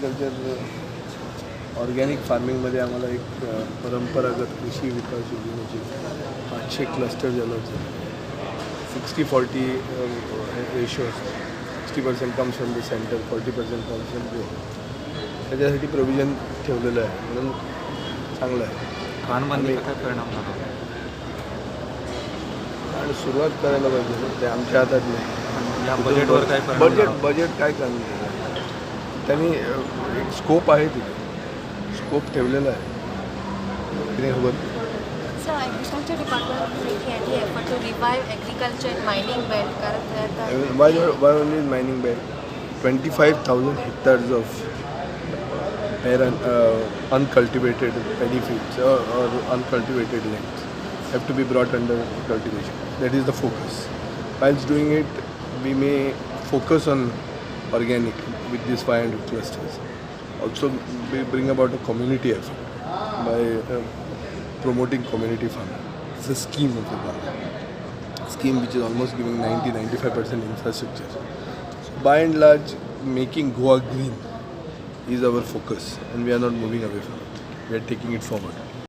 Agriculture organic फार्मिंगमध्ये आम्हाला एक परंपरागत कृषी विकास योजनेची 500 क्लस्टर झालं 60-40 रेशो असतो. 60% comes from the centre, 40% comes from the त्याच्यासाठी प्रोव्हिजन ठेवलेलं आहे म्हणून चांगलं आहे. आणखी काय परिणाम झाला आणि सुरुवात करायला पाहिजे ते आमच्या हातात नाही. या बजेटवर काय बजेट काय करणार त्यांनी एक स्कोप आहे तिथे स्कोप ठेवलेला आहे. So, agriculture department is making any effort to revive agriculture and mining belt. Why only mining belt? 25,000 hectares of bare uncultivated paddy fields or uncultivated lands have to be brought under cultivation. That is the focus. Whilst doing it, we may focus on organic with these 500 clusters. Also, we bring about a community effort by promoting community farming. It's a scheme of the government. Scheme which is almost giving 90-95% infrastructure. So by and large, making Goa green is our focus, and we are not moving away from it. We are taking it forward.